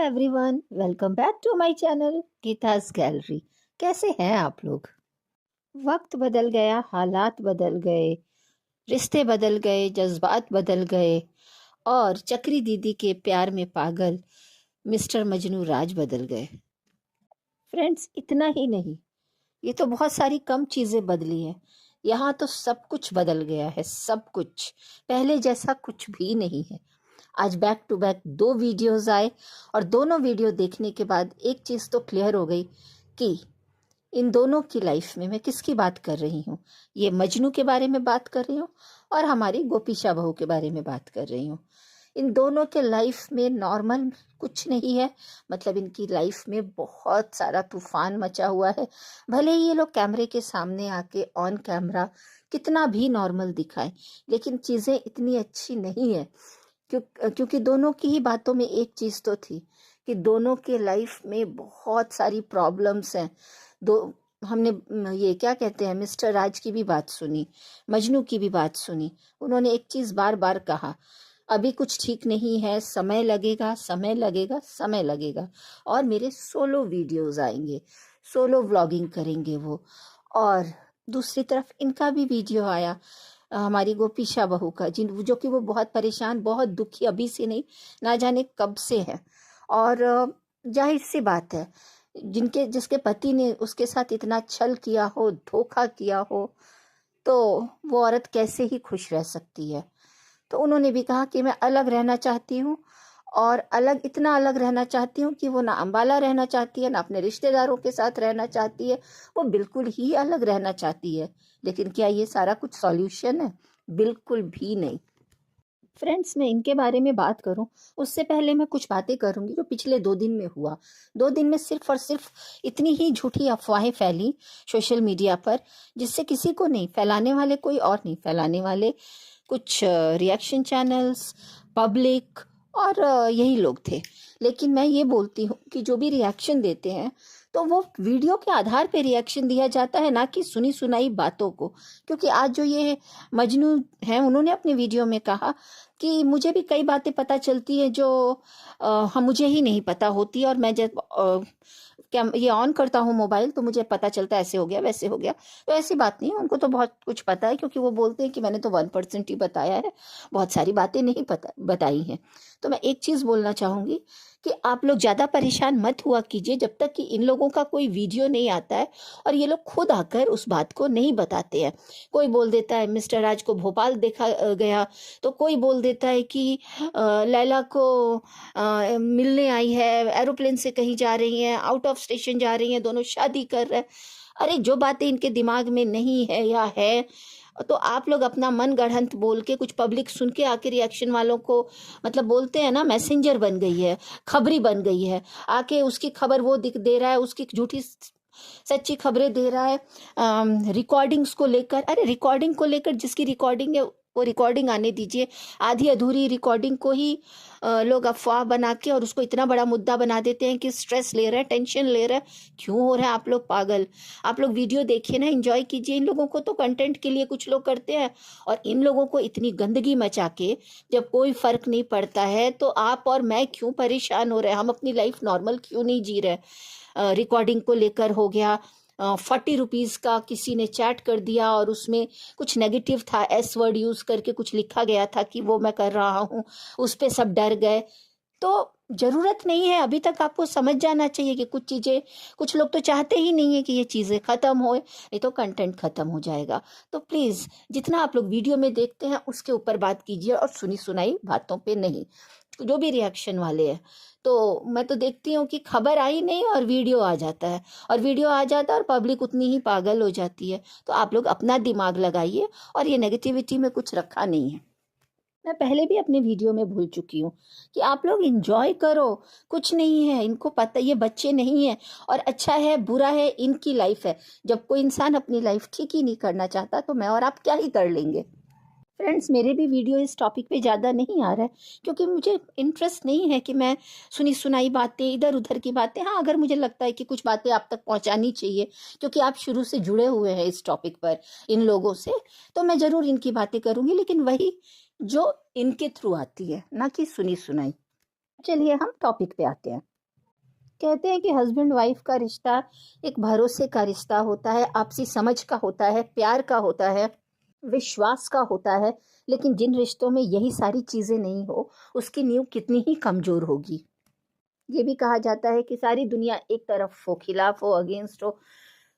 Everyone, welcome back to my channel Geeta's gallery. कैसे हैं आप लोग? वक्त बदल गया, हालात बदल गए, रिश्ते बदल गए, जज्बात बदल गए और चक्री दीदी के प्यार में पागल मिस्टर मजनू राज बदल गए। फ्रेंड्स, इतना ही नहीं, ये तो बहुत सारी कम चीज़ें बदली हैं। यहाँ तो सब कुछ बदल गया है, सब कुछ पहले जैसा कुछ भी नहीं है। आज बैक टू बैक 2 वीडियोस आए और दोनों वीडियो देखने के बाद एक चीज़ तो क्लियर हो गई कि इन दोनों की लाइफ में मैं किसकी बात कर रही हूँ। ये मजनू के बारे में बात कर रही हूँ और हमारी गोपीशा बहू के बारे में बात कर रही हूँ। इन दोनों के लाइफ में नॉर्मल कुछ नहीं है, मतलब इनकी लाइफ में बहुत सारा तूफान मचा हुआ है। भले ही ये लोग कैमरे के सामने आके ऑन कैमरा कितना भी नॉर्मल दिखाएं, लेकिन चीज़ें इतनी अच्छी नहीं है क्योंकि दोनों की ही बातों में एक चीज़ तो थी कि दोनों के लाइफ में बहुत सारी प्रॉब्लम्स हैं। दो हमने ये क्या कहते हैं, मिस्टर राज की भी बात सुनी, मजनू की भी बात सुनी। उन्होंने एक चीज़ बार बार कहा, अभी कुछ ठीक नहीं है, समय लगेगा, समय लगेगा, समय लगेगा। और मेरे सोलो वीडियोस आएंगे, सोलो व्लॉगिंग करेंगे वो। और दूसरी तरफ इनका भी वीडियो आया, हमारी गोपीशा बहू का, जो कि वो बहुत परेशान, बहुत दुखी अभी से नहीं, ना जाने कब से है। और जाहिर सी बात है, जिसके पति ने उसके साथ इतना छल किया हो, धोखा किया हो, तो वो औरत कैसे ही खुश रह सकती है। तो उन्होंने भी कहा कि मैं अलग रहना चाहती हूँ, और इतना अलग रहना चाहती हूँ कि वो ना अम्बाला रहना चाहती है, ना अपने रिश्तेदारों के साथ रहना चाहती है, वो बिल्कुल ही अलग रहना चाहती है। लेकिन क्या ये सारा कुछ सॉल्यूशन है? बिल्कुल भी नहीं। फ्रेंड्स, मैं इनके बारे में बात करूं उससे पहले मैं कुछ बातें करूंगी जो पिछले 2 दिन में हुआ। 2 दिन में सिर्फ और सिर्फ इतनी ही झूठी अफवाहें फैली सोशल मीडिया पर, जिससे किसी को नहीं, फैलाने वाले कोई और नहीं, फैलाने वाले कुछ रिएक्शन चैनल्स, पब्लिक और यही लोग थे। लेकिन मैं ये बोलती हूँ कि जो भी रिएक्शन देते हैं तो वो वीडियो के आधार पे रिएक्शन दिया जाता है, ना कि सुनी सुनाई बातों को। क्योंकि आज जो ये मजनू हैं, उन्होंने अपने वीडियो में कहा कि मुझे भी कई बातें पता चलती है जो हम मुझे ही नहीं पता होती, और मैं जब क्या ये ऑन करता हूँ मोबाइल तो मुझे पता चलता है ऐसे हो गया, वैसे हो गया। तो ऐसी बात नहीं है, उनको तो बहुत कुछ पता है, क्योंकि वो बोलते हैं कि मैंने तो 1% ही बताया है, बहुत सारी बातें नहीं बताई हैं। तो मैं एक चीज़ बोलना चाहूँगी कि आप लोग ज़्यादा परेशान मत हुआ कीजिए जब तक कि इन लोगों का कोई वीडियो नहीं आता है और ये लोग खुद आकर उस बात को नहीं बताते हैं। कोई बोल देता है मिस्टर राज को भोपाल देखा गया, तो कोई बोल देता है कि लैला को मिलने आई है, एरोप्लेन से कहीं जा रही हैं, आउट ऑफ स्टेशन जा रही हैं, दोनों शादी कर रहे हैं। अरे, जो बातें इनके दिमाग में नहीं है या है, तो आप लोग अपना मन गढ़ंत बोल के, कुछ पब्लिक सुन के आके रिएक्शन वालों को, मतलब बोलते हैं ना, मैसेंजर बन गई है, खबरी बन गई है, आके उसकी खबर वो दिख दे रहा है, उसकी झूठी सच्ची खबरें दे रहा है रिकॉर्डिंग्स को लेकर। अरे, रिकॉर्डिंग को लेकर जिसकी रिकॉर्डिंग है वो रिकॉर्डिंग आने दीजिए। आधी अधूरी रिकॉर्डिंग को ही लोग अफवाह बना के और उसको इतना बड़ा मुद्दा बना देते हैं कि स्ट्रेस ले रहे हैं, टेंशन ले रहे हैं। क्यों हो रहा है आप लोग पागल? आप लोग वीडियो देखिए ना, एंजॉय कीजिए। इन लोगों को तो कंटेंट के लिए कुछ लोग करते हैं, और इन लोगों को इतनी गंदगी मचा के जब कोई फर्क नहीं पड़ता है, तो आप और मैं क्यों परेशान हो रहे हैं? हम अपनी लाइफ नॉर्मल क्यों नहीं जी रहे? रिकॉर्डिंग को लेकर हो गया, 40 रुपीज़ का किसी ने चैट कर दिया और उसमें कुछ नेगेटिव था, एस वर्ड यूज़ करके कुछ लिखा गया था कि वो मैं कर रहा हूँ, उस पे सब डर गए। तो ज़रूरत नहीं है। अभी तक आपको समझ जाना चाहिए कि कुछ चीज़ें, कुछ लोग तो चाहते ही नहीं है कि ये चीज़ें ख़त्म होए, नहीं तो कंटेंट ख़त्म हो जाएगा। तो प्लीज़, जितना आप लोग वीडियो में देखते हैं उसके ऊपर बात कीजिए और सुनी सुनाई बातों पे नहीं। जो भी रिएक्शन वाले हैं, तो मैं तो देखती हूँ कि खबर आई नहीं और वीडियो आ जाता है, और वीडियो आ जाता है और पब्लिक उतनी ही पागल हो जाती है। तो आप लोग अपना दिमाग लगाइए, और ये नेगेटिविटी में कुछ रखा नहीं है। मैं पहले भी अपने वीडियो में भूल चुकी हूँ कि आप लोग एंजॉय करो, कुछ नहीं है। इनको पता, ये बच्चे नहीं है, और अच्छा है बुरा है इनकी लाइफ है। जब कोई इंसान अपनी लाइफ ठीक ही नहीं करना चाहता तो मैं और आप क्या ही कर लेंगे? फ्रेंड्स, मेरे भी वीडियो इस टॉपिक पे ज़्यादा नहीं आ रहा है, क्योंकि मुझे इंटरेस्ट नहीं है कि मैं सुनी सुनाई बातें, इधर उधर की बातें। हाँ, अगर मुझे लगता है कि कुछ बातें आप तक पहुंचानी चाहिए, क्योंकि आप शुरू से जुड़े हुए हैं इस टॉपिक पर इन लोगों से, तो मैं ज़रूर इनकी बातें करूँगी, लेकिन वही जो इनके थ्रू आती है, ना कि सुनी सुनाई। चलिए हम टॉपिक पे आते हैं। कहते हैं कि हस्बैंड वाइफ का रिश्ता एक भरोसे का रिश्ता होता है, आपसी समझ का होता है, प्यार का होता है, विश्वास का होता है। लेकिन जिन रिश्तों में यही सारी चीज़ें नहीं हो, उसकी नींव कितनी ही कमज़ोर होगी। ये भी कहा जाता है कि सारी दुनिया एक तरफ हो, खिलाफ हो, अगेंस्ट हो,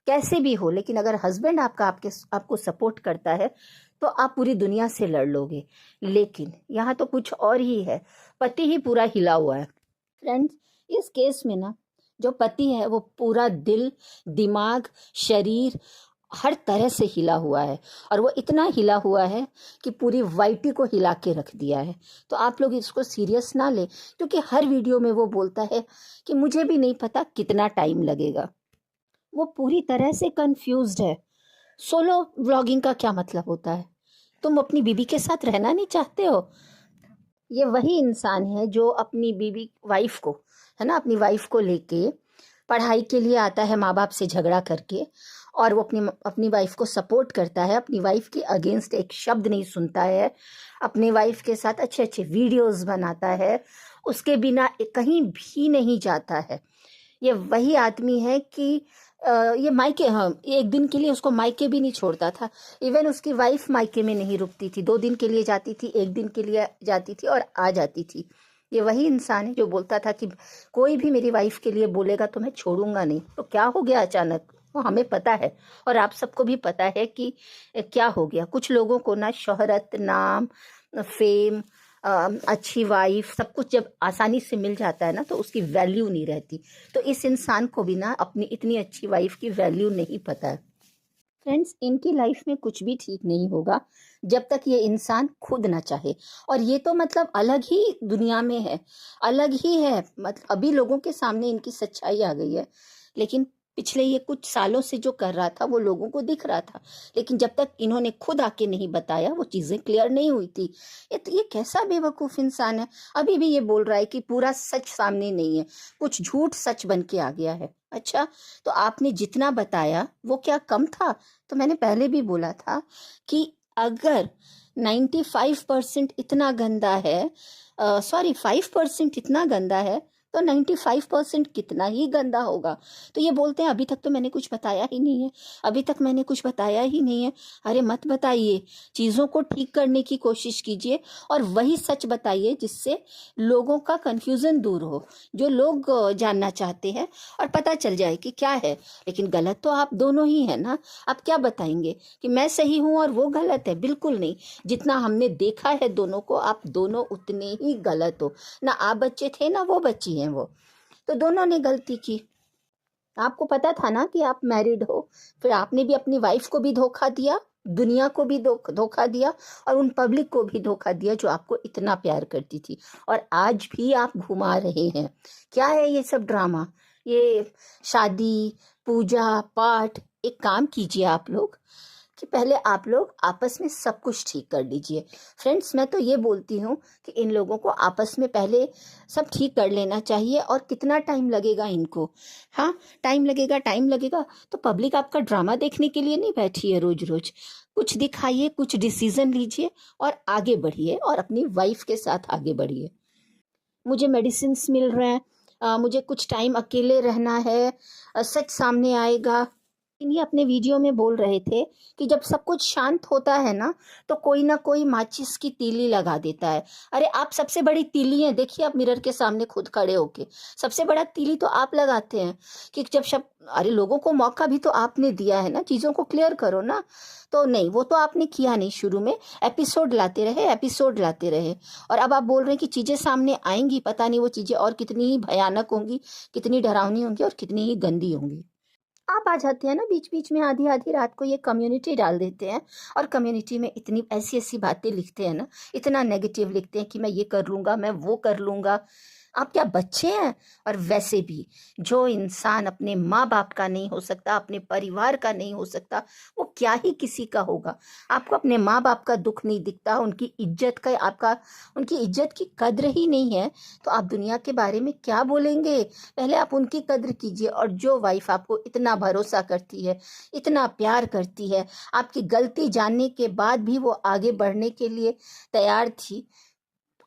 कैसे भी हो, लेकिन अगर हस्बैंड आपको सपोर्ट करता है तो आप पूरी दुनिया से लड़ लोगे। लेकिन यहाँ तो कुछ और ही है, पति ही पूरा हिला हुआ है। फ्रेंड्स, इस केस में ना, जो पति है वो पूरा दिल, दिमाग, शरीर हर तरह से हिला हुआ है। और वो इतना हिला हुआ है कि पूरी वाइटी को हिला के रख दिया है। तो आप लोग इसको सीरियस ना ले, क्योंकि हर वीडियो में वो बोलता है कि मुझे भी नहीं पता कितना टाइम लगेगा। वो पूरी तरह से कंफ्यूज्ड है। सोलो व्लॉगिंग का क्या मतलब होता है? तुम अपनी बीबी के साथ रहना नहीं चाहते हो? ये वही इंसान है जो अपनी बीबी वाइफ को, है ना, अपनी वाइफ को लेके पढ़ाई के लिए आता है माँ बाप से झगड़ा करके, और वो अपनी वाइफ को सपोर्ट करता है, अपनी वाइफ के अगेंस्ट एक शब्द नहीं सुनता है, अपनी वाइफ के साथ अच्छे अच्छे वीडियोस बनाता है, उसके बिना कहीं भी नहीं जाता है। ये वही आदमी है कि ये मायके, हाँ, एक दिन के लिए उसको मायके भी नहीं छोड़ता था। इवन उसकी वाइफ मायके में नहीं रुकती थी, 2 दिन के लिए जाती थी, 1 दिन के लिए जाती थी और आ जाती थी। ये वही इंसान है जो बोलता था कि कोई भी मेरी वाइफ के लिए बोलेगा तो मैं छोड़ूंगा नहीं। तो क्या हो गया अचानक, वो हमें पता है और आप सबको भी पता है कि क्या हो गया। कुछ लोगों को ना शोहरत, नाम, फेम, अच्छी वाइफ, सब कुछ जब आसानी से मिल जाता है ना तो उसकी वैल्यू नहीं रहती। तो इस इंसान को भी ना अपनी इतनी अच्छी वाइफ की वैल्यू नहीं पता है। फ्रेंड्स, इनकी लाइफ में कुछ भी ठीक नहीं होगा जब तक ये इंसान खुद ना चाहे। और ये तो मतलब अलग ही दुनिया में है, अलग ही है। मतलब अभी लोगों के सामने इनकी सच्चाई आ गई है, लेकिन पिछले ये कुछ सालों से जो कर रहा था वो लोगों को दिख रहा था। लेकिन जब तक इन्होंने खुद आके नहीं बताया वो चीजें क्लियर नहीं हुई थी। ये कैसा बेवकूफ इंसान है। अभी भी ये बोल रहा है कि पूरा सच सामने नहीं है, कुछ झूठ सच बन के आ गया है। अच्छा, तो आपने जितना बताया वो क्या कम था? तो मैंने पहले भी बोला था कि अगर 95% इतना गंदा है, सॉरी 5% इतना गंदा है, तो 95% कितना ही गंदा होगा। तो ये बोलते हैं अभी तक तो मैंने कुछ बताया ही नहीं है, अभी तक मैंने कुछ बताया ही नहीं है। अरे मत बताइए, चीज़ों को ठीक करने की कोशिश कीजिए और वही सच बताइए जिससे लोगों का कन्फ्यूज़न दूर हो, जो लोग जानना चाहते हैं और पता चल जाए कि क्या है। लेकिन गलत तो आप दोनों ही है ना। आप क्या बताएंगे कि मैं सही हूँ और वो गलत है? बिल्कुल नहीं। जितना हमने देखा है दोनों को, आप दोनों उतने ही गलत हो। ना आप बच्चे थे ना वो बच्ची हैं, वो तो दोनों ने गलती की। आपको पता था ना कि आप मैरिड हो, फिर आपने भी अपनी वाइफ को भी धोखा दिया, दुनिया को भी धोखा दिया और उन पब्लिक को भी धोखा दिया जो आपको इतना प्यार करती थी। और आज भी आप घुमा रहे हैं। क्या है ये सब ड्रामा, ये शादी, पूजा पाठ? एक काम कीजिए आप लोग कि पहले आप लोग आपस में सब कुछ ठीक कर लीजिए। फ्रेंड्स, मैं तो ये बोलती हूँ कि इन लोगों को आपस में पहले सब ठीक कर लेना चाहिए। और कितना टाइम लगेगा इनको? हाँ, टाइम लगेगा, टाइम लगेगा। तो पब्लिक आपका ड्रामा देखने के लिए नहीं बैठी है रोज रोज। कुछ दिखाइए, कुछ डिसीजन लीजिए और आगे बढ़िए और अपनी वाइफ के साथ आगे बढ़िए। मुझे मेडिसिन मिल रहे हैं, मुझे कुछ टाइम अकेले रहना है, सच सामने आएगा। ये अपने वीडियो में बोल रहे थे कि जब सब कुछ शांत होता है ना तो कोई ना कोई माचिस की तीली लगा देता है। अरे आप सबसे बड़ी तीली हैं, देखिए आप मिरर के सामने खुद खड़े होके, सबसे बड़ा तीली तो आप लगाते हैं कि जब सब, अरे लोगों को मौका भी तो आपने दिया है ना, चीज़ों को क्लियर करो ना। तो नहीं, वो तो आपने किया नहीं। शुरू में एपिसोड लाते रहे, एपिसोड लाते रहे, और अब आप बोल रहे हैं कि चीज़ें सामने आएंगी। पता नहीं वो चीज़ें और कितनी ही भयानक होंगी, कितनी डरावनी होंगी और कितनी ही गंदी होंगी। आप आ जाते हैं ना बीच बीच में, आधी आधी रात को ये कम्युनिटी डाल देते हैं और कम्युनिटी में इतनी ऐसी ऐसी बातें लिखते हैं ना, इतना नेगेटिव लिखते हैं कि मैं ये कर लूँगा, मैं वो कर लूँगा। आप क्या बच्चे हैं? और वैसे भी जो इंसान अपने माँ बाप का नहीं हो सकता, अपने परिवार का नहीं हो सकता, वो क्या ही किसी का होगा। आपको अपने माँ बाप का दुख नहीं दिखता, उनकी इज्जत का, आपका उनकी इज्जत की कद्र ही नहीं है, तो आप दुनिया के बारे में क्या बोलेंगे? पहले आप उनकी कद्र कीजिए। और जो वाइफ आपको इतना भरोसा करती है, इतना प्यार करती है, आपकी गलती जानने के बाद भी वो आगे बढ़ने के लिए तैयार थी,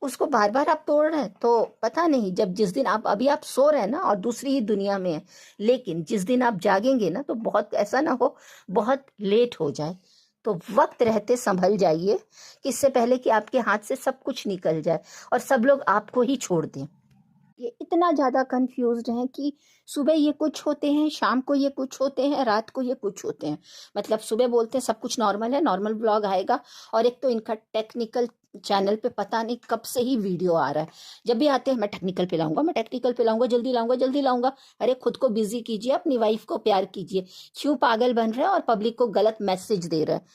उसको बार बार आप तोड़ रहे हैं। तो पता नहीं, जब जिस दिन आप अभी आप सो रहे हैं ना और दूसरी ही दुनिया में है, लेकिन जिस दिन आप जागेंगे ना तो बहुत ऐसा ना हो बहुत लेट हो जाए। तो वक्त रहते संभल जाइए कि इससे पहले कि आपके हाथ से सब कुछ निकल जाए और सब लोग आपको ही छोड़ दें। ये इतना ज़्यादा कंफ्यूज्ड हैं कि सुबह ये कुछ होते हैं, शाम को ये कुछ होते हैं, रात को ये कुछ होते हैं। मतलब सुबह बोलते हैं सब कुछ नॉर्मल है, नॉर्मल ब्लॉग आएगा, और एक तो इनका टेक्निकल चैनल पे पता नहीं कब से ही वीडियो आ रहा है। जब भी आते हैं मैं टेक्निकल पे लाऊंगा, मैं टेक्निकल पे लाऊंगा, जल्दी लाऊंगा, जल्दी लाऊंगा। अरे खुद को बिजी कीजिए, अपनी वाइफ को प्यार कीजिए। क्यों पागल बन रहे हैं और पब्लिक को गलत मैसेज दे रहे हैं।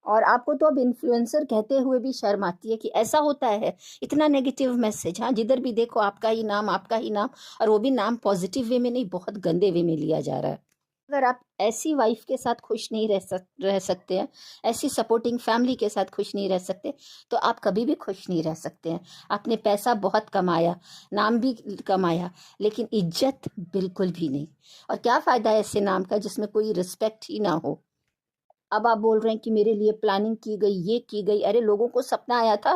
और आपको तो अब इन्फ्लुएंसर कहते हुए भी शर्म आती है कि ऐसा होता है। इतना नेगेटिव मैसेज, हाँ जिधर भी देखो आपका ही नाम, आपका ही नाम, और वो भी नाम पॉजिटिव वे में नहीं, बहुत गंदे वे में लिया जा रहा है। अगर आप ऐसी वाइफ के साथ खुश नहीं रह सकते हैं, ऐसी सपोर्टिंग फैमिली के साथ खुश नहीं रह सकते, तो आप कभी भी खुश नहीं रह सकते हैं। आपने पैसा बहुत कमाया, नाम भी कमाया, लेकिन इज्जत बिल्कुल भी नहीं। और क्या फ़ायदा है ऐसे नाम का जिसमें कोई रिस्पेक्ट ही ना हो। अब आप बोल रहे हैं कि मेरे लिए प्लानिंग की गई, ये की गई। अरे लोगों को सपना आया था,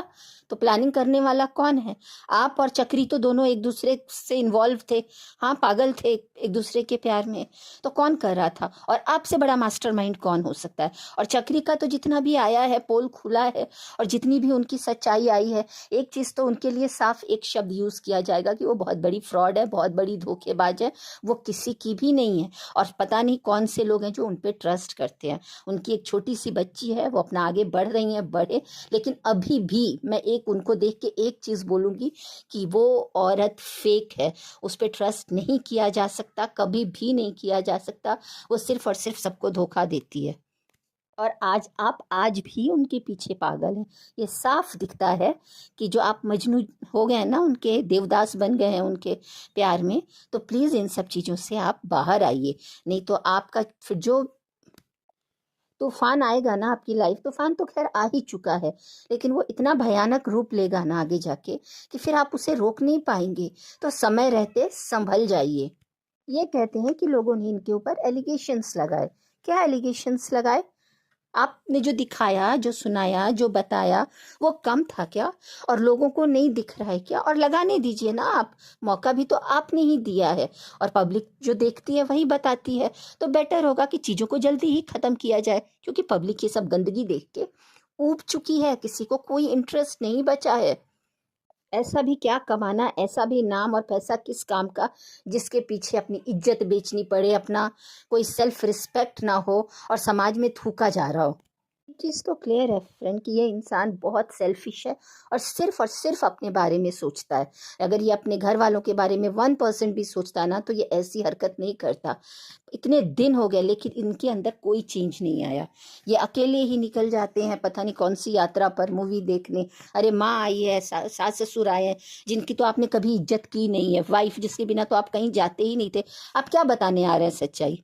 तो प्लानिंग करने वाला कौन है? आप और चक्री तो दोनों एक दूसरे से इन्वॉल्व थे। हाँ, पागल थे एक दूसरे के प्यार में। तो कौन कर रहा था? और आपसे बड़ा मास्टरमाइंड कौन हो सकता है? और चक्री का तो जितना भी आया है पोल खुला है, और जितनी भी उनकी सच्चाई आई है, एक चीज़ तो उनके लिए साफ एक शब्द यूज़ किया जाएगा कि वो बहुत बड़ी फ्रॉड है, बहुत बड़ी धोखेबाज है। वो किसी की भी नहीं है। और पता नहीं कौन से लोग हैं जो उन पर ट्रस्ट करते हैं। उनकी एक छोटी सी बच्ची है, वो अपना आगे बढ़ रही हैं, बढ़े। लेकिन अभी भी मैं एक उनको देख के एक चीज़ बोलूँगी कि वो औरत फेक है। उस पर ट्रस्ट नहीं किया जा सकता, कभी भी नहीं किया जा सकता। वो सिर्फ और सिर्फ सबको धोखा देती है। और आज भी उनके पीछे पागल हैं। ये साफ दिखता है कि जो आप मजनू हो गए हैं ना, उनके देवदास बन गए हैं उनके प्यार में। तो प्लीज़ इन सब चीज़ों से आप बाहर आइए, नहीं तो आपका फिर जो तूफान आएगा ना आपकी लाइफ, तूफान तो खैर आ ही चुका है, लेकिन वो इतना भयानक रूप लेगा ना आगे जाके कि फिर आप उसे रोक नहीं पाएंगे। तो समय रहते संभल जाइए। ये कहते हैं कि लोगों ने इनके ऊपर एलिगेशंस लगाए। क्या एलिगेशंस लगाए? आपने जो दिखाया, जो सुनाया, जो बताया, वो कम था क्या? और लोगों को नहीं दिख रहा है क्या? और लगाने दीजिए ना आप, मौका भी तो आपने ही दिया है, और पब्लिक जो देखती है वही बताती है। तो बेटर होगा कि चीज़ों को जल्दी ही ख़त्म किया जाए, क्योंकि पब्लिक ये सब गंदगी देख के ऊब चुकी है, किसी को कोई इंटरेस्ट नहीं बचा है। ऐसा भी क्या कमाना, ऐसा भी नाम और पैसा किस काम का, जिसके पीछे अपनी इज्जत बेचनी पड़े, अपना कोई सेल्फ रिस्पेक्ट ना हो और समाज में थूका जा रहा हो। चीज़ तो क्लियर है फ्रेंड कि ये इंसान बहुत सेल्फिश है और सिर्फ अपने बारे में सोचता है। अगर ये अपने घर वालों के बारे में 1% भी सोचता है ना, तो ये ऐसी हरकत नहीं करता। इतने दिन हो गए लेकिन इनके अंदर कोई चेंज नहीं आया। ये अकेले ही निकल जाते हैं पता नहीं कौन सी यात्रा पर, मूवी देखने। अरे माँ आई है, सास ससुर आए हैं, जिनकी तो आपने कभी इज्जत की नहीं है, वाइफ जिसके बिना तो आप कहीं जाते ही नहीं थे। आप क्या बताने आ रहे हैं सच्चाई?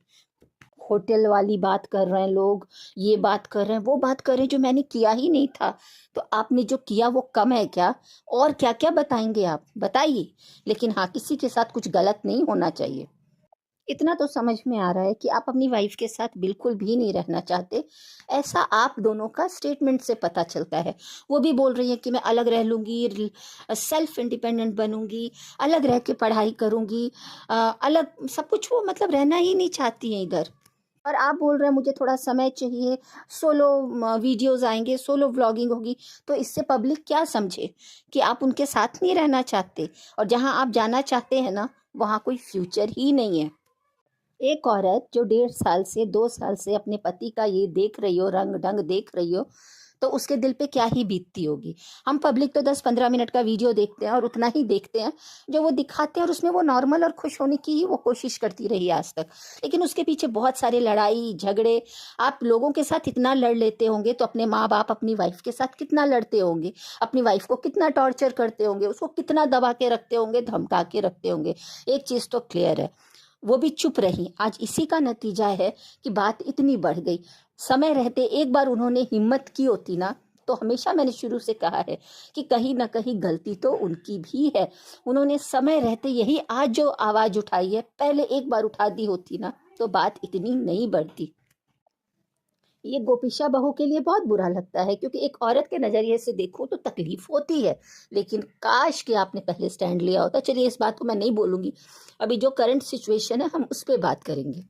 होटल वाली बात कर रहे हैं लोग, ये बात कर रहे हैं, वो बात कर रहे हैं जो मैंने किया ही नहीं था। तो आपने जो किया वो कम है क्या? और क्या क्या बताएंगे आप? बताइए। लेकिन हाँ, किसी के साथ कुछ गलत नहीं होना चाहिए। इतना तो समझ में आ रहा है कि आप अपनी वाइफ के साथ बिल्कुल भी नहीं रहना चाहते। ऐसा आप दोनों का स्टेटमेंट से पता चलता है। वो भी बोल रही है कि मैं अलग रह लूँगी, सेल्फ इंडिपेंडेंट बनूंगी, अलग रह के पढ़ाई करूँगी, अलग सब कुछ। वो मतलब रहना ही नहीं चाहती हैं इधर। और आप बोल रहे हैं मुझे थोड़ा समय चाहिए, सोलो वीडियोस आएंगे, सोलो व्लॉगिंग होगी। तो इससे पब्लिक क्या समझे कि आप उनके साथ नहीं रहना चाहते, और जहां आप जाना चाहते हैं ना, वहां कोई फ्यूचर ही नहीं है। एक औरत जो 1.5 साल से 2 साल से अपने पति का ये देख रही हो, रंग ढंग देख रही हो, तो उसके दिल पे क्या ही बीतती होगी। हम पब्लिक तो 10-15 मिनट का वीडियो देखते हैं और उतना ही देखते हैं जो वो दिखाते हैं, और उसमें वो नॉर्मल और खुश होने की ही वो कोशिश करती रही आज तक। लेकिन उसके पीछे बहुत सारे लड़ाई झगड़े। आप लोगों के साथ इतना लड़ लेते होंगे तो अपने माँ बाप अपनी वाइफ के साथ कितना लड़ते होंगे, अपनी वाइफ को कितना टॉर्चर करते होंगे, उसको कितना दबा के रखते होंगे, धमका के रखते होंगे। एक चीज़ तो क्लियर है, वो भी चुप रही। आज इसी का नतीजा है कि बात इतनी बढ़ गई। समय रहते एक बार उन्होंने हिम्मत की होती ना, तो हमेशा मैंने शुरू से कहा है कि कहीं ना कहीं गलती तो उनकी भी है। उन्होंने समय रहते यही आज जो आवाज उठाई है, पहले एक बार उठा दी होती ना, तो बात इतनी नहीं बढ़ती। ये गोपीशा बहू के लिए बहुत बुरा लगता है, क्योंकि एक औरत के नज़रिए से देखो तो तकलीफ होती है, लेकिन काश कि आपने पहले स्टैंड लिया होता। चलिए इस बात को मैं नहीं बोलूंगी, अभी जो करंट सिचुएशन है हम उस पर बात करेंगे।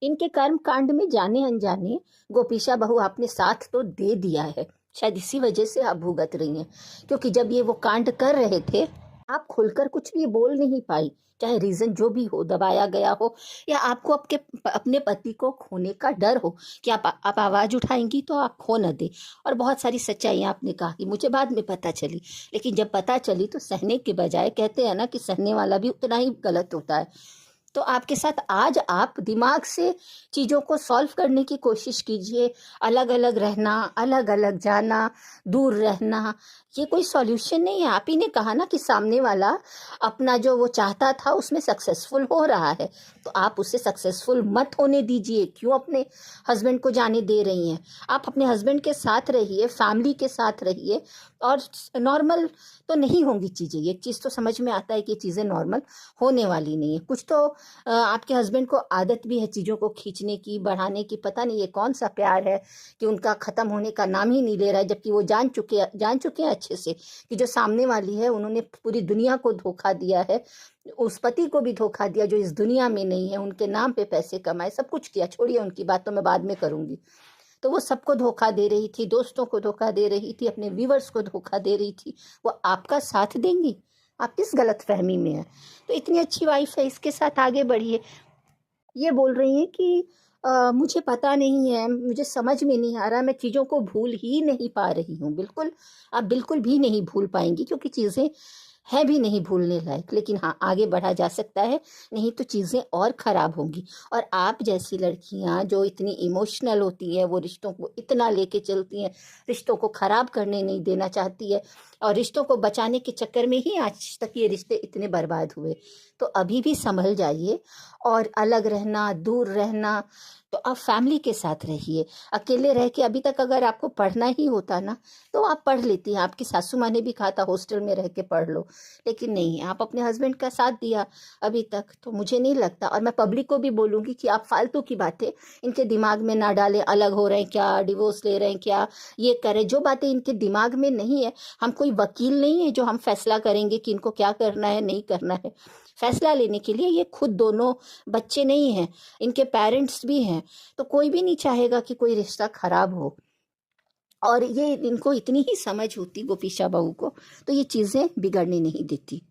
इनके कर्म कांड में जाने अनजाने गोपीशा बहू आपने साथ तो दे दिया है, शायद इसी वजह से आप भुगत रही हैं। क्योंकि जब ये वो कांड कर रहे थे, आप खुलकर कुछ भी बोल नहीं पाई, चाहे रीजन जो भी हो, दबाया गया हो, या आपको आपके अपने पति को खोने का डर हो कि आप आवाज उठाएंगी तो आप खो न दे। और बहुत सारी सच्चाइयां आपने कहा कि मुझे बाद में पता चली, लेकिन जब पता चली तो सहने के बजाय, कहते हैं ना कि सहने वाला भी उतना ही गलत होता है। तो आपके साथ आज आप दिमाग से चीज़ों को सॉल्व करने की कोशिश कीजिए। अलग अलग रहना, अलग अलग जाना, दूर रहना, ये कोई सॉल्यूशन नहीं है। आप ही ने कहा ना कि सामने वाला अपना जो वो चाहता था उसमें सक्सेसफुल हो रहा है, तो आप उसे सक्सेसफुल मत होने दीजिए। क्यों अपने हस्बैंड को जाने दे रही हैं? आप अपने हस्बैंड के साथ रहिए, फैमिली के साथ रहिए, और नॉर्मल तो नहीं होंगी चीज़ें। एक चीज़ तो समझ में आता है कि चीज़ें नॉर्मल होने वाली नहीं है। कुछ तो आपके हस्बैंड को आदत भी है चीज़ों को खींचने की, बढ़ाने की। पता नहीं ये कौन सा प्यार है कि उनका ख़त्म होने का नाम ही नहीं ले रहा है, जबकि वो जान चुके हैं अच्छे से कि जो सामने वाली है उन्होंने पूरी दुनिया को धोखा दिया है, उस पति को भी धोखा दिया जो इस दुनिया में नहीं है, उनके नाम पे पैसे कमाए, सब कुछ किया। छोड़िए उनकी बात तो मैं बाद में करूंगी। तो वो सबको धोखा दे रही थी, दोस्तों को धोखा दे रही थी, अपने व्यूवर्स को धोखा दे रही थी। वो आपका साथ देंगी? आप किस गलत फहमी में है? तो इतनी अच्छी वाइफ है, इसके साथ आगे बढ़िए। ये बोल रही हैं कि मुझे पता नहीं है, मुझे समझ में नहीं आ रहा, मैं चीज़ों को भूल ही नहीं पा रही हूँ। बिल्कुल, आप बिल्कुल भी नहीं भूल पाएंगी, क्योंकि चीज़ें है भी नहीं भूलने लायक। लेकिन हाँ, आगे बढ़ा जा सकता है, नहीं तो चीज़ें और ख़राब होंगी। और आप जैसी लड़कियां जो इतनी इमोशनल होती हैं, वो रिश्तों को इतना लेके चलती हैं, रिश्तों को ख़राब करने नहीं देना चाहती है, और रिश्तों को बचाने के चक्कर में ही आज तक ये रिश्ते इतने बर्बाद हुए। तो अभी भी संभल जाइए। और अलग रहना, दूर रहना, तो आप फैमिली के साथ रहिए। अकेले रह के, अभी तक अगर आपको पढ़ना ही होता ना तो आप पढ़ लेती हैं। आपकी सासू माँ ने भी कहा था हॉस्टल में रह के पढ़ लो, लेकिन नहीं, आप अपने हस्बैंड का साथ दिया अभी तक। तो मुझे नहीं लगता, और मैं पब्लिक को भी बोलूँगी कि आप फालतू की बातें इनके दिमाग में ना डालें। अलग हो रहे हैं क्या, डिवोर्स ले रहे हैं क्या, ये करें, जो बातें इनके दिमाग में नहीं है। हम कोई वकील नहीं है जो हम फैसला करेंगे कि इनको क्या करना है नहीं करना है। फैसला लेने के लिए ये खुद दोनों बच्चे नहीं हैं, इनके पेरेंट्स भी हैं। तो कोई भी नहीं चाहेगा कि कोई रिश्ता खराब हो। और ये इनको इतनी ही समझ होती गोपीशा बहू को, तो ये चीज़ें बिगड़ने नहीं देती।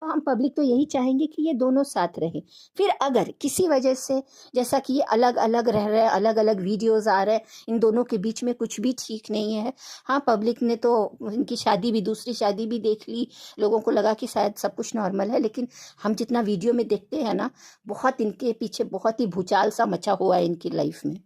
तो हम पब्लिक तो यही चाहेंगे कि ये दोनों साथ रहें। फिर अगर किसी वजह से, जैसा कि ये अलग अलग रह रहे हैं, अलग अलग वीडियोस आ रहे हैं, इन दोनों के बीच में कुछ भी ठीक नहीं है। हाँ, पब्लिक ने तो इनकी शादी भी, दूसरी शादी भी देख ली, लोगों को लगा कि शायद सब कुछ नॉर्मल है, लेकिन हम जितना वीडियो में देखते हैं ना, बहुत इनके पीछे बहुत ही भूचाल सा मचा हुआ है इनकी लाइफ में।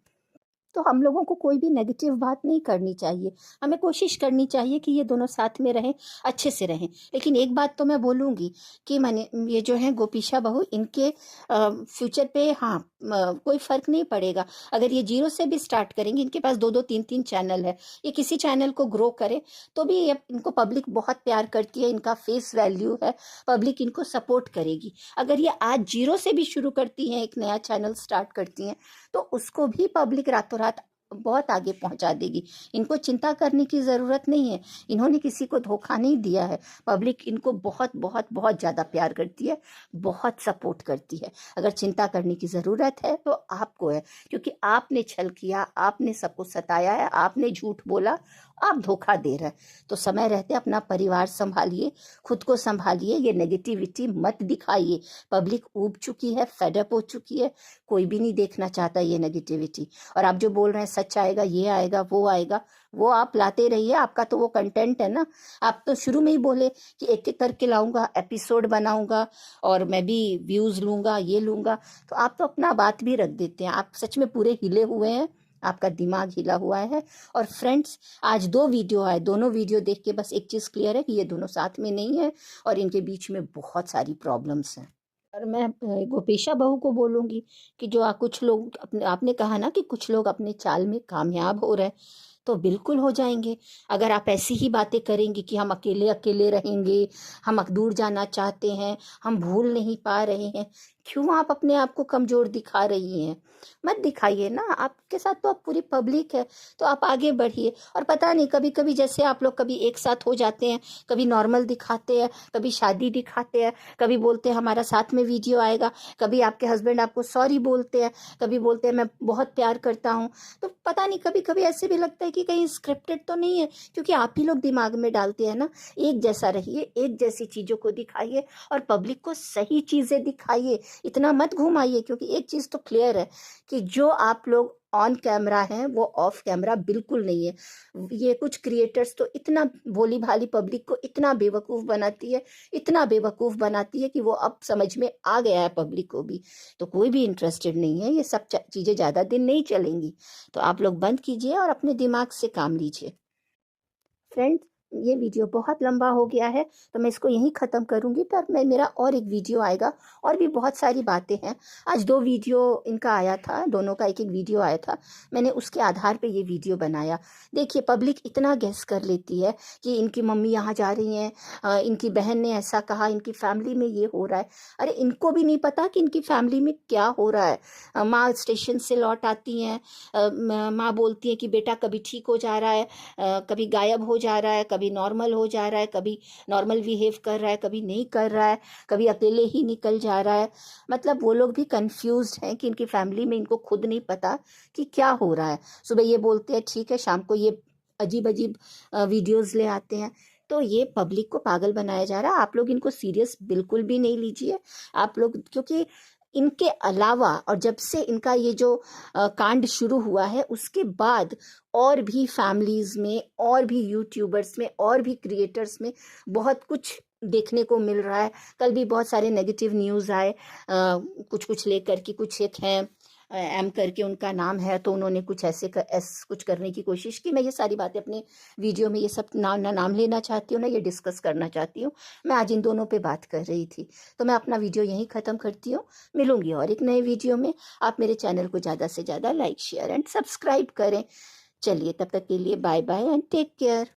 तो हम लोगों को कोई भी नेगेटिव बात नहीं करनी चाहिए। हमें कोशिश करनी चाहिए कि ये दोनों साथ में रहें, अच्छे से रहें। लेकिन एक बात तो मैं बोलूँगी कि मैंने ये जो है गोपीशा बहू, इनके फ्यूचर पे हाँ कोई फ़र्क नहीं पड़ेगा। अगर ये जीरो से भी स्टार्ट करेंगे, इनके पास 2-2 3-3 चैनल है, ये किसी चैनल को ग्रो करे तो भी ये, इनको पब्लिक बहुत प्यार करती है, इनका फेस वैल्यू है, पब्लिक इनको सपोर्ट करेगी। अगर ये आज जीरो से भी शुरू करती हैं, एक नया चैनल स्टार्ट करती हैं, तो उसको भी पब्लिक रातों रात बहुत आगे पहुंचा देगी। इनको चिंता करने की ज़रूरत नहीं है, इन्होंने किसी को धोखा नहीं दिया है। पब्लिक इनको बहुत बहुत बहुत ज़्यादा प्यार करती है, बहुत सपोर्ट करती है। अगर चिंता करने की ज़रूरत है तो आपको है, क्योंकि आपने छल किया, आपने सबको सताया है, आपने झूठ बोला, आप धोखा दे रहे हैं। तो समय रहते अपना परिवार संभालिए, खुद को संभालिए, ये नेगेटिविटी मत दिखाइए। पब्लिक ऊब चुकी है, फेडअप हो चुकी है, कोई भी नहीं देखना चाहता ये नेगेटिविटी। और आप जो बोल रहे हैं सच आएगा, ये आएगा, वो आप लाते रहिए, आपका तो वो कंटेंट है ना। आप तो शुरू में ही बोले कि एक एक करके लाऊंगा, एपिसोड बनाऊंगा, और मैं भी व्यूज लूंगा, ये लूंगा। तो आप तो अपना बात भी रख देते हैं। आप सच में पूरे हिले हुए हैं, आपका दिमाग हिला हुआ है। और फ्रेंड्स, आज 2 वीडियो आए, दोनों वीडियो देख के बस एक चीज़ क्लियर है कि ये दोनों साथ में नहीं है, और इनके बीच में बहुत सारी प्रॉब्लम्स हैं। और मैं गोपेशा बहू को बोलूँगी कि जो कुछ लोग अपने, आपने कहा ना कि कुछ लोग अपने चाल में कामयाब हो रहे हैं, तो बिल्कुल हो जाएंगे। अगर आप ऐसी ही बातें करेंगे कि हम अकेले अकेले रहेंगे, हम दूर जाना चाहते हैं, हम भूल नहीं पा रहे हैं, क्यों आप अपने आप को कमज़ोर दिखा रही हैं? मत दिखाइए ना, आपके साथ तो अब पूरी पब्लिक है, तो आप आगे बढ़िए। और पता नहीं कभी-कभी जैसे आप लोग कभी एक साथ हो जाते हैं, कभी नॉर्मल दिखाते हैं, कभी शादी दिखाते हैं, कभी बोलते हैं हमारा साथ में वीडियो आएगा, कभी आपके हस्बैंड आपको सॉरी बोलते हैं, कभी बोलते हैं मैं बहुत प्यार करता हूँ। तो पता नहीं कभी-कभी ऐसे भी लगता है कि कहीं स्क्रिप्टेड तो नहीं है, क्योंकि आप ही लोग दिमाग में डालते हैं ना। एक जैसा रहिए, एक जैसी चीज़ों को दिखाइए और पब्लिक को सही चीज़ें दिखाइए। इतना मत घुमाइए, क्योंकि एक चीज़ तो क्लियर है कि जो आप लोग ऑन कैमरा हैं वो ऑफ कैमरा बिल्कुल नहीं है। ये कुछ क्रिएटर्स तो इतना भोली भाली पब्लिक को इतना बेवकूफ़ बनाती है, इतना बेवकूफ़ बनाती है कि वो अब समझ में आ गया है पब्लिक को भी। तो कोई भी इंटरेस्टेड नहीं है, ये सब चीज़ें ज़्यादा दिन नहीं चलेंगी। तो आप लोग बंद कीजिए और अपने दिमाग से काम लीजिए। फ्रेंड्स, ये वीडियो बहुत लंबा हो गया है, तो मैं इसको यहीं ख़त्म करूँगी, पर मैं मेरा और एक वीडियो आएगा, और भी बहुत सारी बातें हैं। आज 2 वीडियो इनका आया था, दोनों का एक-एक वीडियो आया था। मैंने उसके आधार पे ये वीडियो बनाया। देखिए, पब्लिक इतना गेस कर लेती है कि इनकी मम्मी यहाँ जा रही हैं, इनकी बहन ने ऐसा कहा, इनकी फैमिली में ये हो रहा है। अरे, इनको भी नहीं पता कि इनकी फैमिली में क्या हो रहा है। माँ स्टेशन से लौट आती हैं, माँ बोलती है कि बेटा कभी ठीक हो जा रहा है, कभी गायब हो जा रहा है, कभी नॉर्मल हो जा रहा है, कभी नॉर्मल बिहेव कर रहा है, कभी नहीं कर रहा है, कभी अकेले ही निकल जा रहा है। मतलब वो लोग भी कंफ्यूज्ड हैं कि इनकी फैमिली में इनको खुद नहीं पता कि क्या हो रहा है। सुबह ये बोलते हैं ठीक है, शाम को ये अजीब अजीब वीडियोस ले आते हैं। तो ये पब्लिक को पागल बनाया जा रहा है। आप लोग इनको सीरियस बिल्कुल भी नहीं लीजिए। आप लोग, क्योंकि इनके अलावा, और जब से इनका ये जो कांड शुरू हुआ है उसके बाद और भी फैमिलीज़ में, और भी यूट्यूबर्स में, और भी क्रिएटर्स में बहुत कुछ देखने को मिल रहा है। कल भी बहुत सारे नेगेटिव न्यूज़ आए, कुछ कुछ लेकर कि कुछ एक हैं, एम करके उनका नाम है, तो उन्होंने कुछ कुछ करने की कोशिश की। मैं ये सारी बातें अपने वीडियो में ये सब ना नाम लेना चाहती हूँ, ना ये डिस्कस करना चाहती हूँ। मैं आज इन दोनों पे बात कर रही थी। तो मैं अपना वीडियो यहीं ख़त्म करती हूँ। मिलूंगी और एक नए वीडियो में। आप मेरे चैनल को ज़्यादा से ज़्यादा लाइक, शेयर एंड सब्सक्राइब करें। चलिए, तब तक के लिए bye bye and take care.